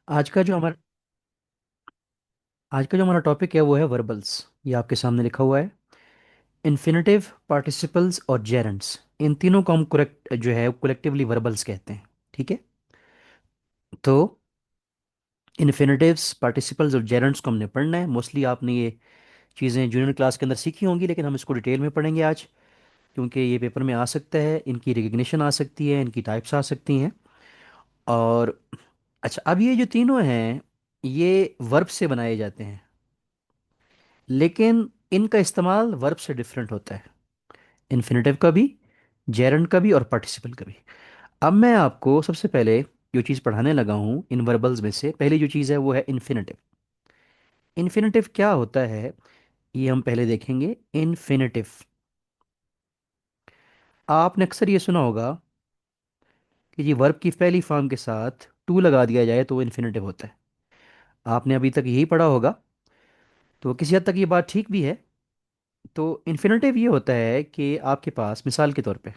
आज का जो हमारा आज का जो हमारा टॉपिक है वो है वर्बल्स। ये आपके सामने लिखा हुआ है। इन्फिनेटिव, पार्टिसिपल्स और जेरेंट्स, इन तीनों को हम करेक्ट जो है कलेक्टिवली वर्बल्स कहते हैं। ठीक है। तो इन्फिनेटिव्स, पार्टिसिपल्स और जेरेंट्स को हमने पढ़ना है। मोस्टली आपने ये चीज़ें जूनियर क्लास के अंदर सीखी होंगी, लेकिन हम इसको डिटेल में पढ़ेंगे आज, क्योंकि ये पेपर में आ सकता है। इनकी रिकग्निशन आ सकती है, इनकी टाइप्स आ सकती हैं। और अच्छा, अब ये जो तीनों हैं ये वर्ब से बनाए जाते हैं, लेकिन इनका इस्तेमाल वर्ब से डिफरेंट होता है। इन्फिनेटिव का भी, जेरंड का भी और पार्टिसिपल का भी। अब मैं आपको सबसे पहले जो चीज़ पढ़ाने लगा हूँ इन वर्बल्स में से पहली जो चीज़ है वो है इन्फिनेटिव। इन्फिनेटिव क्या होता है ये हम पहले देखेंगे। इन्फिनेटिव, आपने अक्सर ये सुना होगा कि जी वर्ब की पहली फॉर्म के साथ टू लगा दिया जाए तो वो इन्फिनेटिव होता है। आपने अभी तक यही पढ़ा होगा, तो किसी हद तक ये बात ठीक भी है। तो इन्फिनेटिव ये होता है कि आपके पास मिसाल के तौर पे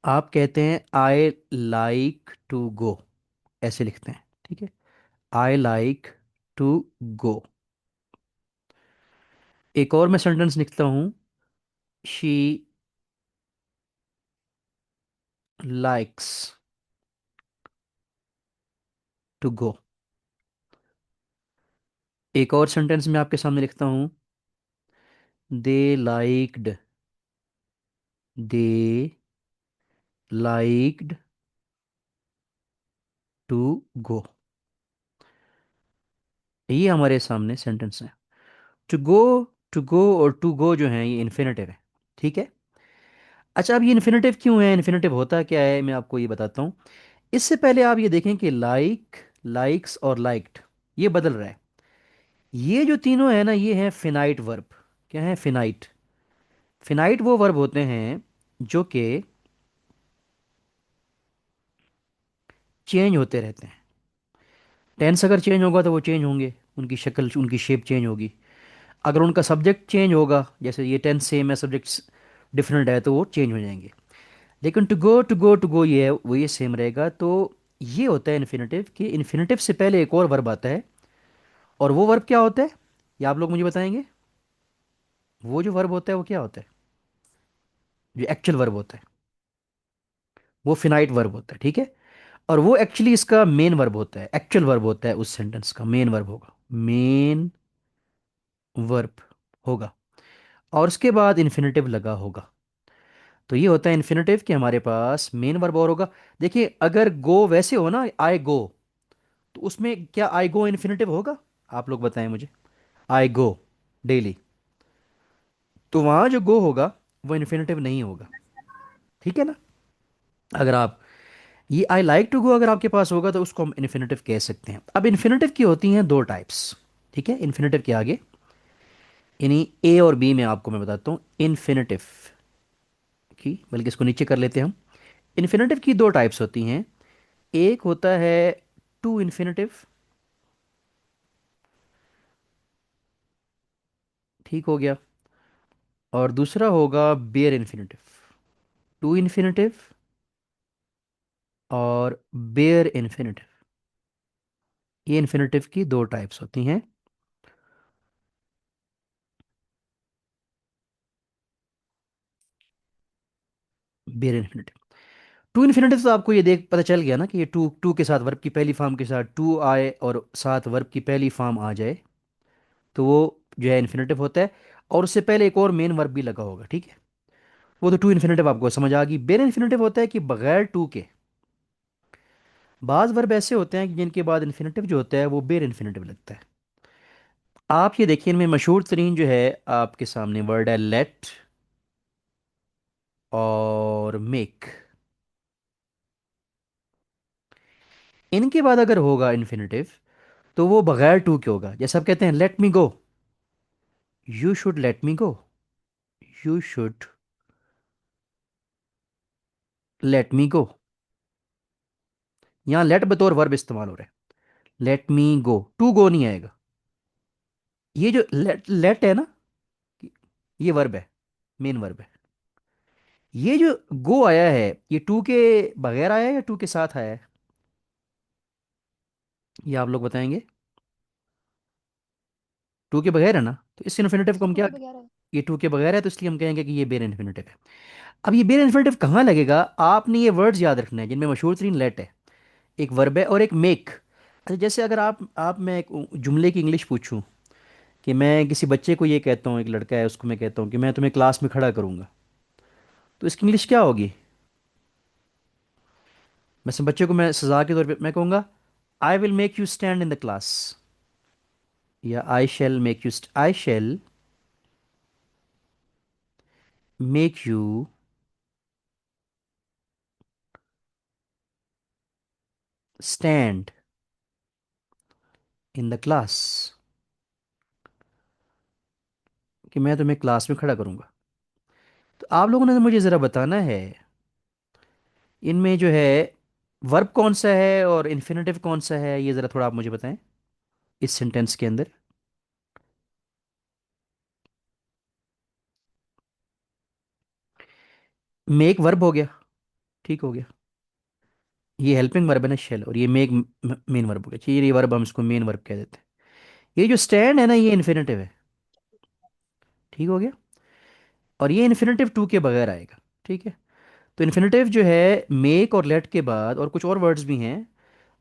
आप कहते हैं आई लाइक टू गो, ऐसे लिखते हैं। ठीक है, आई लाइक टू गो। एक और मैं सेंटेंस लिखता हूं, शी लाइक्स टू गो। एक और सेंटेंस मैं आपके सामने लिखता हूं, they liked, they liked to go. ये हमारे सामने सेंटेंस है। टू गो, टू गो और टू गो जो है ये इन्फिनेटिव है। ठीक है। अच्छा, अब ये इन्फिनेटिव क्यों है, इन्फिनेटिव होता क्या है, मैं आपको ये बताता हूँ। इससे पहले आप ये देखें कि लाइक, लाइक्स और लाइक्ड ये बदल रहा है। ये जो तीनों है ना ये है फिनाइट वर्ब। क्या है फिनाइट? फिनाइट वो वर्ब होते हैं जो कि चेंज होते रहते हैं। टेंस अगर चेंज होगा तो वो चेंज होंगे, उनकी शक्ल उनकी शेप चेंज होगी। अगर उनका सब्जेक्ट चेंज होगा, जैसे ये टेंस सेम है, सब्जेक्ट्स डिफरेंट है, तो वो चेंज हो जाएंगे। लेकिन to go, to go, to go ये है वो ये सेम रहेगा। तो ये होता है इन्फिनेटिव, कि इन्फिनेटिव से पहले एक और वर्ब आता है। और वो वर्ब क्या होता है ये आप लोग मुझे बताएंगे। वो जो वर्ब होता है वो क्या होता है, जो एक्चुअल वर्ब होता है वो फिनाइट वर्ब होता है। ठीक है। और वो एक्चुअली इसका मेन वर्ब होता है, एक्चुअल वर्ब होता है, उस सेंटेंस का मेन वर्ब होगा, मेन वर्ब होगा। और उसके बाद इन्फिनेटिव लगा होगा। तो ये होता है इन्फिनेटिव कि हमारे पास मेन वर्ब और होगा। देखिए, अगर गो वैसे हो ना, आई गो, तो उसमें क्या आई गो इन्फिनेटिव होगा? आप लोग बताएं मुझे। आई गो डेली, तो वहां जो गो होगा वो इन्फिनेटिव नहीं होगा। ठीक है ना। अगर आप ये आई लाइक टू गो अगर आपके पास होगा तो उसको हम इन्फिनेटिव कह सकते हैं। अब इन्फिनेटिव की होती हैं दो टाइप्स। ठीक है, इन्फिनेटिव के आगे यानी ए और बी में आपको मैं बताता हूँ इन्फिनेटिव की, बल्कि इसको नीचे कर लेते हैं हम। इन्फिनेटिव की दो टाइप्स होती हैं। एक होता है टू इन्फिनेटिव, ठीक हो गया। और दूसरा होगा बेयर इन्फिनेटिव। टू इन्फिनेटिव और बेयर इन्फिनेटिव, ये इन्फिनेटिव की दो टाइप्स होती हैं। बेयर इन्फिनेटिव, टू इन्फिनेटिव तो आपको ये देख पता चल गया ना कि ये टू टू के साथ वर्ब की पहली फॉर्म के साथ टू आए और साथ वर्ब की पहली फॉर्म आ जाए तो वो जो है इन्फिनेटिव होता है। और उससे पहले एक और मेन वर्ब भी लगा होगा। ठीक है, वो तो टू इन्फिनेटिव आपको समझ आ गई। बेयर इन्फिनेटिव होता है कि बगैर टू के बाज वर्ब ऐसे होते हैं कि जिनके बाद इन्फिनेटिव जो होता है वो बेयर इन्फिनेटिव लगता है। आप ये देखिए, इनमें मशहूर तरीन जो है आपके सामने वर्ड है लेट और मेक। इनके बाद अगर होगा इन्फिनेटिव तो वो बगैर टू के होगा। जैसे आप कहते हैं let me go, you should let me go, you should let me go. यहाँ लेट बतौर वर्ब इस्तेमाल हो रहा है, लेट मी गो, टू गो नहीं आएगा। ये जो लेट है ना, ये वर्ब है, मेन वर्ब है। ये जो गो आया है ये टू के बगैर आया है या टू के साथ आया है? ये आप लोग बताएंगे। टू के बगैर है ना, तो इस इन्फिनेटिव को इसका हम टू क्या, के बगैर है। ये टू के बगैर है तो इसलिए हम कहेंगे कि ये बेर इन्फिनेटिव है। अब ये बेर इन्फिनेटिव कहाँ लगेगा, आपने ये वर्ड्स याद रखने हैं जिनमें मशहूर तरीन लेट है। एक वर्ब है और एक मेक। अच्छा, जैसे अगर आप मैं एक जुमले की इंग्लिश पूछूं कि मैं किसी बच्चे को ये कहता हूँ, एक लड़का है उसको मैं कहता हूँ कि मैं तुम्हें क्लास में खड़ा करूंगा, तो इसकी इंग्लिश क्या होगी। वैसे बच्चे को मैं सजा के तौर पे मैं कहूँगा I will make you stand in the class, या I shall make you stand in the class, कि मैं तुम्हें क्लास में खड़ा करूंगा। तो आप लोगों ने तो मुझे ज़रा बताना है इनमें जो है वर्ब कौन सा है और इन्फिनेटिव कौन सा है, ये ज़रा थोड़ा आप मुझे बताएं इस सेंटेंस के अंदर। मेक वर्ब हो गया, ठीक हो गया। ये हेल्पिंग वर्ब है ना शेल, और ये मेक मेन वर्ब हो गया। चलिए ये वर्ब हम इसको मेन वर्ब कह देते हैं। ये जो स्टैंड है ना ये इन्फिनेटिव है, ठीक हो गया। और ये इन्फिनेटिव टू के बगैर आएगा, ठीक है। तो इन्फिनेटिव जो है मेक और लेट के बाद, और कुछ और वर्ड्स भी हैं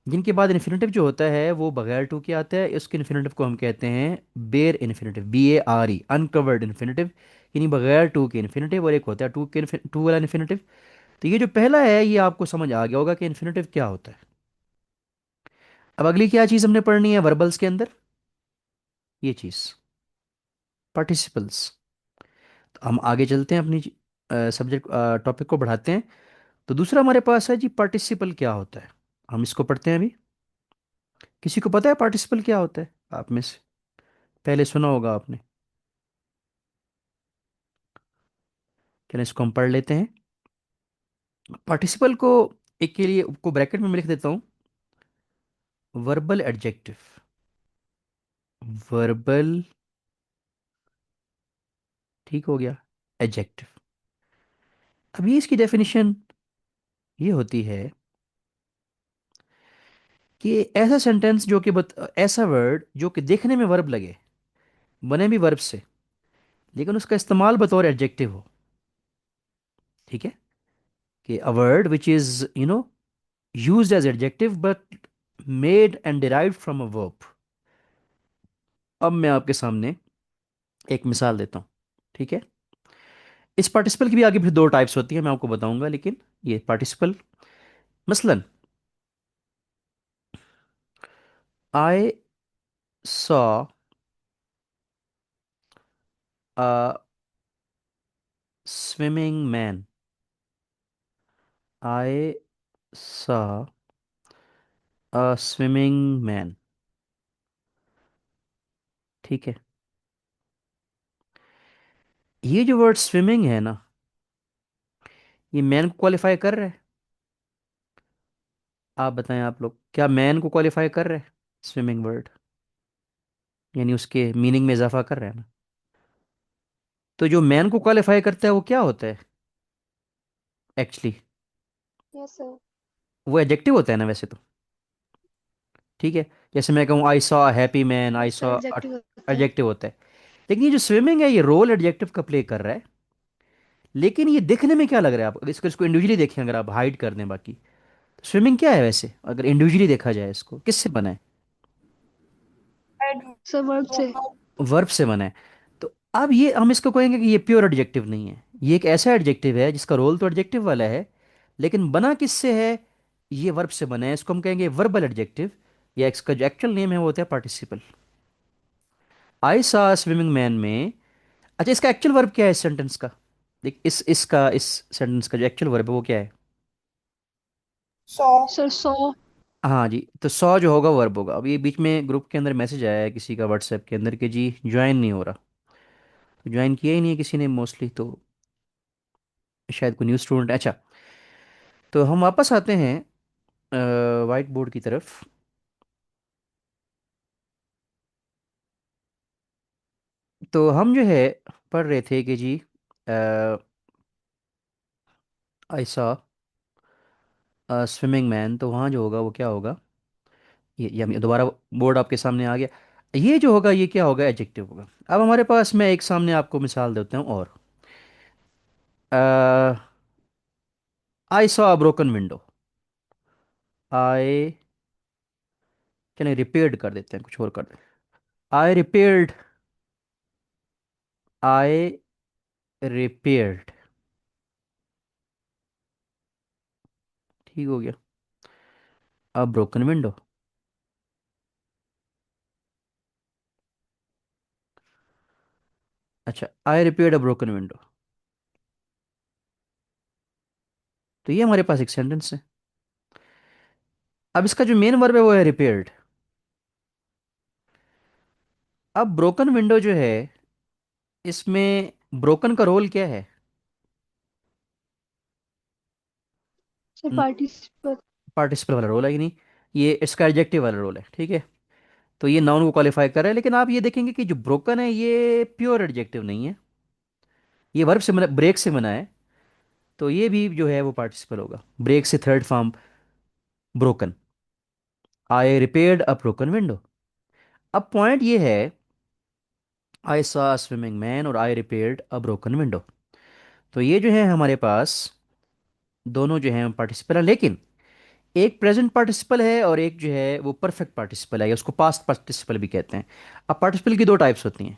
जिनके बाद इन्फिनेटिव जो होता है वो बगैर टू के आता है, इसके इन्फिनेटिव को हम कहते हैं बेर इन्फिनेटिव, BARE, अनकवर्ड इन्फिनेटिव, यानी बगैर टू के इन्फिनेटिव। और एक होता है टू वाला इन्फिनेटिव। तो ये जो पहला है ये आपको समझ आ गया होगा कि इन्फिनेटिव क्या होता है। अब अगली क्या चीज़ हमने पढ़नी है वर्बल्स के अंदर, ये चीज़ पार्टिसिपल्स। तो हम आगे चलते हैं अपनी सब्जेक्ट टॉपिक को बढ़ाते हैं। तो दूसरा हमारे पास है जी पार्टिसिपल क्या होता है, हम इसको पढ़ते हैं अभी। किसी को पता है पार्टिसिपल क्या होता है आप में से, पहले सुना होगा आपने। चलिए इसको हम पढ़ लेते हैं। पार्टिसिपल को एक के लिए को ब्रैकेट में मैं लिख देता हूँ, वर्बल एडजेक्टिव, वर्बल, ठीक हो गया, एडजेक्टिव। अभी इसकी डेफिनेशन ये होती है कि ऐसा सेंटेंस जो कि ऐसा वर्ड जो कि देखने में वर्ब लगे, बने भी वर्ब से, लेकिन उसका इस्तेमाल बतौर एडजेक्टिव हो, ठीक है। कि a word which is used as adjective but made and derived from a verb। अब मैं आपके सामने एक मिसाल देता हूँ, ठीक है। इस पार्टिसिपल की भी आगे फिर दो टाइप्स होती हैं मैं आपको बताऊंगा, लेकिन ये पार्टिसिपल मसलन आई सॉ अ स्विमिंग मैन, आई सॉ अ स्विमिंग मैन, ठीक है। ये जो वर्ड स्विमिंग है ना, ये मैन को क्वालिफाई कर रहा है। आप बताएं आप लोग, क्या मैन को क्वालिफाई कर रहा है स्विमिंग वर्ड, यानी उसके मीनिंग में इजाफा कर रहा है ना। तो जो मैन को क्वालिफाई करता है वो क्या होता है एक्चुअली, यस सर। वो एडजेक्टिव होता है ना वैसे तो, ठीक है। जैसे मैं कहूँ I saw happy man, I yes sir, saw, adjective होता है। एडजेक्टिव होता है। लेकिन ये जो स्विमिंग है ये रोल एडजेक्टिव का प्ले कर रहा है। लेकिन ये दिखने में क्या लग रहा है आप इसको इसको इंडिविजुअली देखें, अगर आप हाइड कर दें बाकी, तो स्विमिंग क्या है वैसे अगर इंडिविजुअली देखा जाए, इसको किससे बना है, सर वर्ब से। वर्ब से बना है। तो अब ये हम इसको कहेंगे कि ये प्योर एडजेक्टिव नहीं है, ये एक ऐसा एडजेक्टिव है जिसका रोल तो एडजेक्टिव वाला है, लेकिन बना किससे है, ये वर्ब से बना है। इसको हम कहेंगे वर्बल एडजेक्टिव, या इसका जो एक्चुअल नेम है वो होता है पार्टिसिपल। आई सा स्विमिंग मैन में, अच्छा इसका एक्चुअल वर्ब क्या है इस सेंटेंस का, देख इस सेंटेंस का जो एक्चुअल वर्ब है वो क्या है। Sir so. हाँ जी, तो सौ जो होगा वर्ब होगा। अब ये बीच में ग्रुप के अंदर मैसेज आया है किसी का व्हाट्सएप के अंदर कि जी ज्वाइन नहीं हो रहा, तो ज्वाइन किया ही नहीं है किसी ने मोस्टली, तो शायद कोई न्यू स्टूडेंट। अच्छा, तो हम वापस आते हैं वाइट बोर्ड की तरफ। तो हम जो है पढ़ रहे थे कि जी आई सॉ स्विमिंग मैन, तो वहाँ जो होगा वो क्या होगा, ये दोबारा बोर्ड आपके सामने आ गया। ये जो होगा ये क्या होगा, एडजेक्टिव होगा। अब हमारे पास, मैं एक सामने आपको मिसाल देता हूँ और I saw a broken window. I, चलिए रिपेयर्ड कर देते हैं, कुछ और कर देते हैं। आई रिपेयर्ड, आई रिपेयर्ड, ठीक हो गया। अब ब्रोकन विंडो, अच्छा आई रिपेयर्ड अ ब्रोकन विंडो। तो ये हमारे पास एक सेंटेंस है। अब इसका जो मेन वर्ब है वो है रिपेयर्ड। अब ब्रोकन विंडो जो है, इसमें ब्रोकन का रोल क्या है? Sir participle. पार्टिसिपल वाला रोल है कि नहीं? ये इसका एडजेक्टिव वाला रोल है, ठीक है। तो ये नाउन को क्वालिफाई कर रहा है, लेकिन आप ये देखेंगे कि जो ब्रोकन है ये प्योर एडजेक्टिव नहीं है, ये वर्ब से बना, ब्रेक से बना है। तो ये भी जो है वो पार्टिसिपल होगा, ब्रेक से थर्ड फॉर्म ब्रोकन। आई रिपेयर्ड अ ब्रोकन विंडो। अब पॉइंट ये है, आई सॉ स्विमिंग मैन और आई रिपेयर्ड अ ब्रोकन विंडो। तो ये जो है हमारे पास दोनों जो है पार्टिसिपल है, लेकिन एक प्रेजेंट पार्टिसिपल है और एक जो है वो परफेक्ट पार्टिसिपल है, या उसको पास्ट पार्टिसिपल भी कहते हैं। अब पार्टिसिपल की दो टाइप्स होती हैं।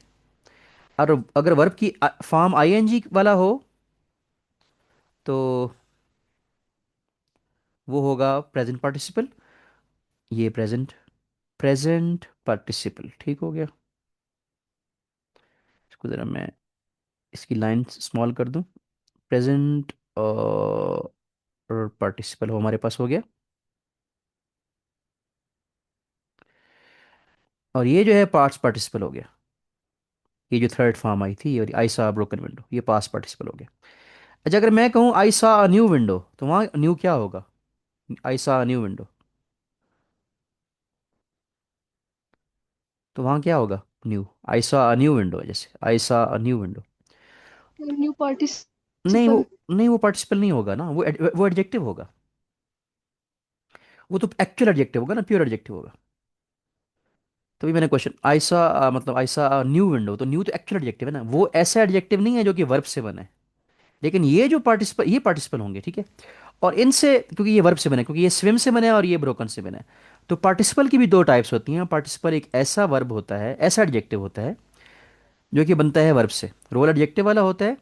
और अगर वर्ब की फॉर्म आईएनजी वाला हो तो वो होगा प्रेजेंट पार्टिसिपल। ये प्रेजेंट, प्रेजेंट पार्टिसिपल, ठीक हो गया। इसको ज़रा मैं इसकी लाइन स्मॉल कर दूं। प्रेजेंट और पार्टिसिपल हो हमारे पास हो गया। और ये जो है पास्ट पार्टिसिपल हो गया। ये जो थर्ड फॉर्म आई थी, ये आई सा ब्रोकन विंडो, ये पास्ट पार्टिसिपल हो गया। अच्छा, अगर मैं कहूँ आई सा अ न्यू विंडो, तो वहाँ न्यू क्या होगा? आई सा अ न्यू विंडो, तो वहाँ क्या होगा? न्यू। आई सा अ न्यू विंडो, जैसे आई सा अ न्यू विंडो। न्यू नहीं वो, पार्टिसिपल। नहीं वो पार्टिसिपल नहीं होगा ना, वो एडजेक्टिव होगा। वो तो एक्चुअल एडजेक्टिव होगा ना, प्योर एडजेक्टिव होगा। तभी मैंने क्वेश्चन ऐसा मतलब ऐसा न्यू विंडो, तो न्यू तो एक्चुअल एडजेक्टिव है ना, वो ऐसा एडजेक्टिव नहीं है जो कि वर्ब से बना है। लेकिन ये जो पार्टिसिपल, ये पार्टिसिपल होंगे, ठीक है। और इनसे, क्योंकि ये वर्ब से बना है, क्योंकि ये स्विम से बना है और ये ब्रोकन से बना है। तो पार्टिसिपल की भी दो टाइप्स होती हैं। पार्टिसिपल एक ऐसा वर्ब होता है, ऐसा एडजेक्टिव होता है जो कि बनता है वर्ब से, रोल एडजेक्टिव वाला होता है।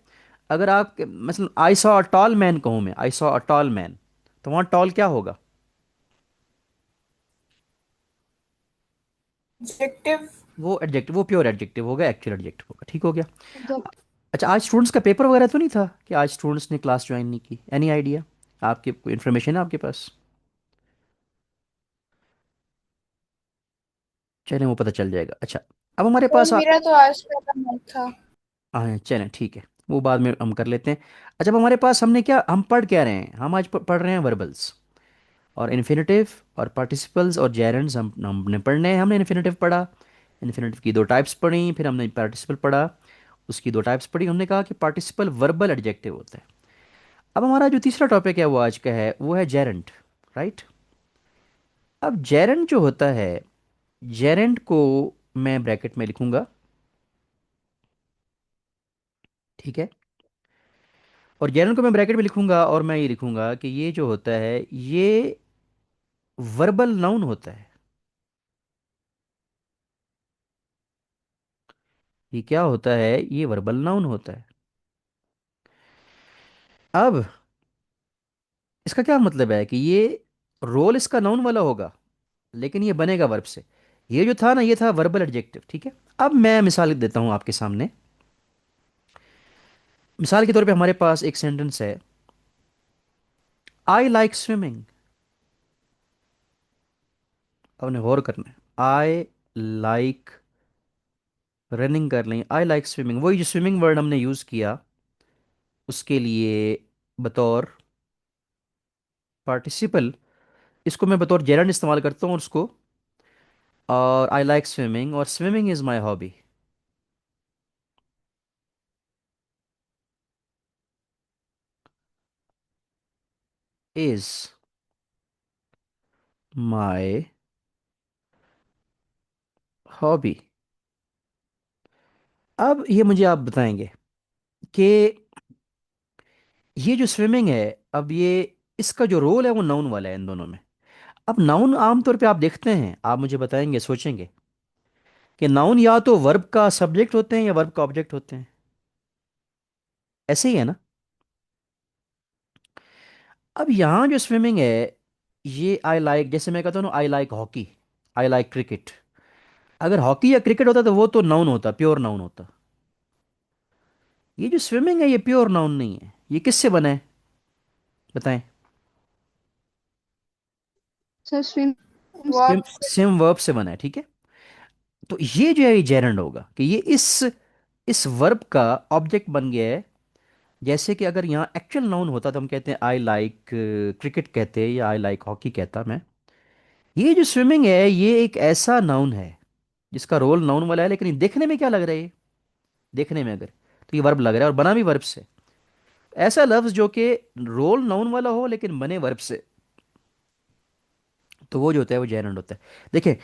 अगर आप मतलब आई सॉ अ टॉल मैन कहूँ मैं, आई सॉ अ टॉल मैन, तो वहाँ टॉल क्या होगा? एडजेक्टिव। वो एडजेक्टिव, वो प्योर एडजेक्टिव होगा, एक्चुअल एडजेक्टिव होगा, ठीक हो गया। एग्जैक्ट। अच्छा, आज स्टूडेंट्स का पेपर वगैरह तो नहीं था कि आज स्टूडेंट्स ने क्लास ज्वाइन नहीं की? Any idea? आपके कोई इन्फॉर्मेशन है आपके पास? चलें, वो पता चल जाएगा। अच्छा, अब हमारे सर पास मेरा तो आज पहला मत था। हाँ चलें, ठीक है, वो बाद में हम कर लेते हैं। अच्छा, अब हमारे पास हमने क्या, हम पढ़ क्या रहे हैं? हम आज पढ़ रहे हैं वर्बल्स और इन्फिनेटिव और पार्टिसिपल्स और जेरेंड्स। हमने पढ़ने हैं। हमने इन्फिनेटिव पढ़ा, इन्फिनेटिव की दो टाइप्स पढ़ी, फिर हमने पार्टिसिपल पढ़ा, उसकी दो टाइप्स पढ़ी। हमने कहा कि पार्टिसिपल वर्बल एडजेक्टिव होता है। अब हमारा जो तीसरा टॉपिक है वो आज का है, वो है जेरेंट, राइट। अब जेरेंट जो होता है, जेरेंट को मैं ब्रैकेट में लिखूंगा, ठीक है। और जेरेंट को मैं ब्रैकेट में लिखूंगा और मैं ये लिखूंगा कि ये जो होता है ये वर्बल नाउन होता है। ये क्या होता है? ये वर्बल नाउन होता है। अब इसका क्या मतलब है कि ये रोल इसका नाउन वाला होगा, लेकिन ये बनेगा वर्ब से। ये जो था ना, ये था वर्बल एडजेक्टिव, ठीक है। अब मैं मिसाल देता हूं आपके सामने। मिसाल के तौर पे हमारे पास एक सेंटेंस है, आई लाइक स्विमिंग। अब उन्हें गौर करना है। आई लाइक, रनिंग कर लें, आई लाइक स्विमिंग, वही जो स्विमिंग वर्ड हमने यूज़ किया उसके लिए बतौर पार्टिसिपल, इसको मैं बतौर जेरंड इस्तेमाल करता हूँ उसको। और आई लाइक स्विमिंग और swimming is my hobby, is my hobby. अब ये मुझे आप बताएंगे कि ये जो स्विमिंग है, अब ये इसका जो रोल है वो नाउन वाला है इन दोनों में। अब नाउन आमतौर पे आप देखते हैं, आप मुझे बताएंगे, सोचेंगे कि नाउन या तो वर्ब का सब्जेक्ट होते हैं या वर्ब का ऑब्जेक्ट होते हैं। ऐसे ही है ना। अब यहाँ जो स्विमिंग है, ये आई लाइक, जैसे मैं कहता हूँ ना I like hockey, I like cricket. अगर हॉकी या क्रिकेट होता तो वो तो नाउन होता, प्योर नाउन होता। ये जो स्विमिंग है ये प्योर नाउन नहीं है। ये किससे बना है, बताएं। सर स्विम से। स्विम, वर्ब स्विम वर्ब से बना है, ठीक है। तो ये जो है ये जेरंड होगा कि ये इस वर्ब का ऑब्जेक्ट बन गया है। जैसे कि अगर यहाँ एक्चुअल नाउन होता तो हम कहते हैं आई लाइक क्रिकेट कहते हैं या आई लाइक हॉकी कहता मैं। ये जो स्विमिंग है ये एक ऐसा नाउन है जिसका रोल नाउन वाला है, लेकिन ये देखने में क्या लग रहा है, ये देखने में अगर, तो ये वर्ब लग रहा है और बना भी वर्ब से। ऐसा लफ्ज जो कि रोल नाउन वाला हो लेकिन बने वर्ब से, तो वो जो होता है वो जेरंड होता है। देखिए,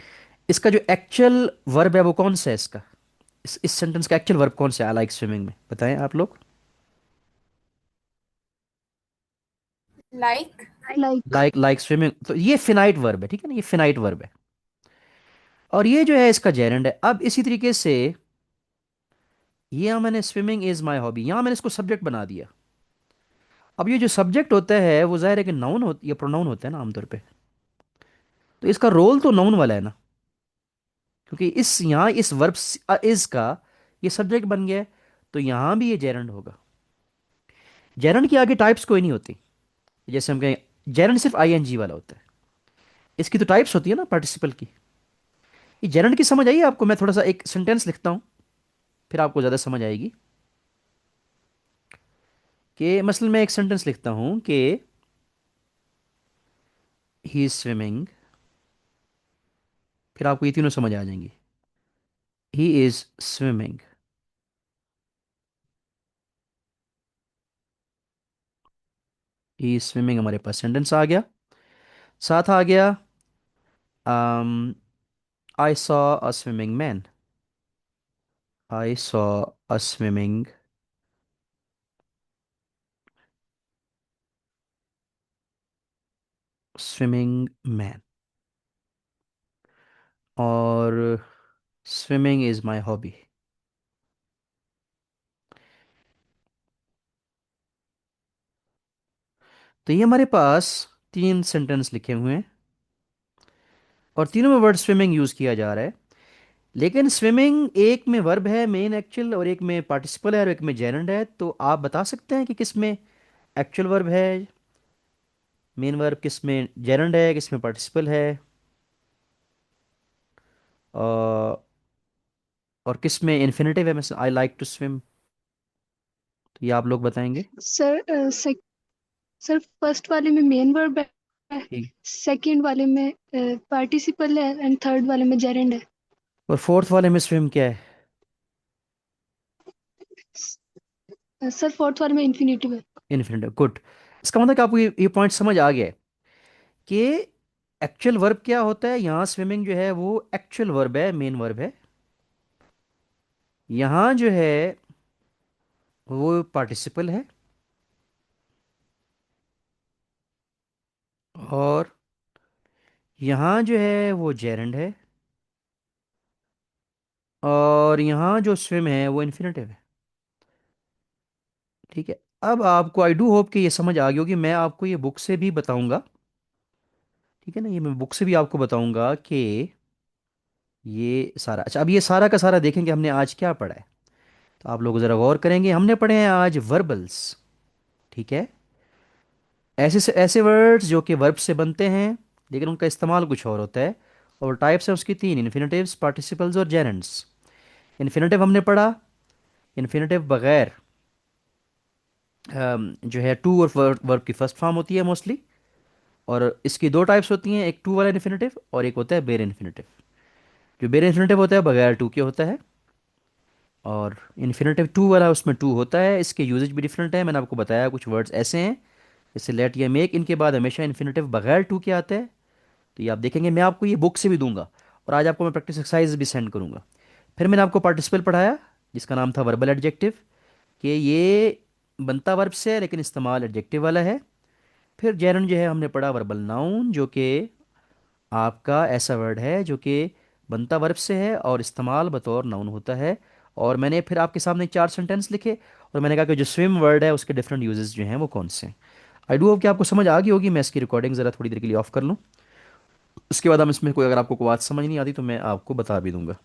इसका जो एक्चुअल वर्ब है वो कौन सा है इसका, इस सेंटेंस का एक्चुअल वर्ब कौन सा है आई लाइक स्विमिंग में, बताएं आप लोग। Like like. Like, like swimming, तो ये फिनाइट वर्ब है, ठीक है ना, ये फिनाइट वर्ब है। और ये जो है इसका जेरंड है। अब इसी तरीके से ये यहाँ मैंने स्विमिंग इज माई हॉबी, यहाँ मैंने इसको सब्जेक्ट बना दिया। अब ये जो सब्जेक्ट होता है वो जाहिर है कि नाउन हो या प्रोनाउन होता है ना आमतौर पे, तो इसका रोल तो नाउन वाला है ना, क्योंकि इस यहाँ इस वर्ब इज का ये सब्जेक्ट बन गया है, तो यहाँ भी ये जेरंड होगा। जेरंड की आगे टाइप्स कोई नहीं होती। जैसे हम कहें जेरंड सिर्फ आईएनजी वाला होता है, इसकी तो टाइप्स होती है ना पार्टिसिपल की। ये जेरंड की समझ आई आपको, मैं थोड़ा सा एक सेंटेंस लिखता हूँ, फिर आपको ज़्यादा समझ आएगी। कि मसलन मैं एक सेंटेंस लिखता हूँ कि ही इज स्विमिंग, फिर आपको ये तीनों समझ आ जाएंगी। He is swimming, he is swimming, हमारे पास सेंटेंस आ गया। साथ आ गया आई सॉ अ स्विमिंग मैन, आई सॉ अ स्विमिंग मैन। और स्विमिंग इज माई हॉबी। तो ये हमारे पास तीन सेंटेंस लिखे हुए हैं और तीनों में वर्ड स्विमिंग यूज किया जा रहा है। लेकिन स्विमिंग एक में वर्ब है मेन एक्चुअल, और एक में पार्टिसिपल है और एक में जेरंड है। तो आप बता सकते हैं कि किस में एक्चुअल वर्ब है, मेन वर्ब, किस में जेरंड है, किस में पार्टिसिपल है, और किस में इन्फिनेटिव है, mesela I like to swim. तो ये आप लोग बताएंगे। सर सर फर्स्ट वाले में मेन वर्ब है, ठीक। सेकंड वाले में पार्टिसिपल है एंड थर्ड वाले में जेरेंड है। और फोर्थ वाले में स्विम क्या है, सर फोर्थ वाले में इन्फिनेटिव है। Infinitive, good. इसका मतलब कि आपको ये पॉइंट समझ आ गया है कि एक्चुअल वर्ब क्या होता है। यहाँ स्विमिंग जो है वो एक्चुअल वर्ब है, मेन वर्ब है। यहाँ जो है वो पार्टिसिपल है, और यहाँ जो है वो जेरंड है, और यहाँ जो स्विम है वो इन्फिनेटिव है। ठीक है। अब आपको आई डू होप कि ये समझ आ गई होगी। मैं आपको ये बुक से भी बताऊंगा, ठीक है ना, ये मैं बुक से भी आपको बताऊंगा कि ये सारा, अच्छा अब ये सारा का सारा देखेंगे हमने आज क्या पढ़ा है। तो आप लोग ज़रा गौर करेंगे, हमने पढ़े हैं आज वर्बल्स, ठीक है। ऐसे से ऐसे वर्ड्स जो कि वर्ब से बनते हैं लेकिन उनका इस्तेमाल कुछ और होता है। और टाइप्स हैं उसकी तीन, इन्फिनेटिव्स, पार्टिसिपल्स और जेरेंड्स। इन्फिनेटिव हमने पढ़ा, इन्फिनेटिव बगैर जो है टू और वर्ब की फर्स्ट फॉर्म होती है मोस्टली। और इसकी दो टाइप्स होती हैं, एक टू वाला इन्फिनेटिव और एक होता है बेर इन्फिनेटिव। जो बेर इन्फिनेटिव होता है बगैर टू के होता है, और इन्फिनेटिव टू वाला उसमें टू होता है। इसके यूजेज भी डिफरेंट है, मैंने आपको बताया कुछ वर्ड्स ऐसे हैं जैसे लेट या मेक, इनके बाद हमेशा इन्फिनेटिव बगैर टू के आता है। तो ये आप देखेंगे, मैं आपको ये बुक से भी दूंगा। और आज आपको मैं प्रैक्टिस एक्सरसाइज भी सेंड करूँगा। फिर मैंने आपको पार्टिसिपल पढ़ाया जिसका नाम था वर्बल एडजेक्टिव, कि ये बनता वर्ब से है लेकिन इस्तेमाल एडजेक्टिव वाला है। फिर जैरन जो है हमने पढ़ा वर्बल नाउन, जो कि आपका ऐसा वर्ड है जो कि बनता वर्ब से है और इस्तेमाल बतौर नाउन होता है। और मैंने फिर आपके सामने 4 सेंटेंस लिखे और मैंने कहा कि जो स्विम वर्ड है उसके डिफरेंट यूजेस जो हैं वो कौन से हैं। आई डू होप कि आपको समझ आ गई होगी। मैं इसकी रिकॉर्डिंग ज़रा थोड़ी देर के लिए ऑफ कर लूँ, उसके बाद हम इसमें कोई, अगर आपको कोई बात समझ नहीं आती तो मैं आपको बता भी दूंगा।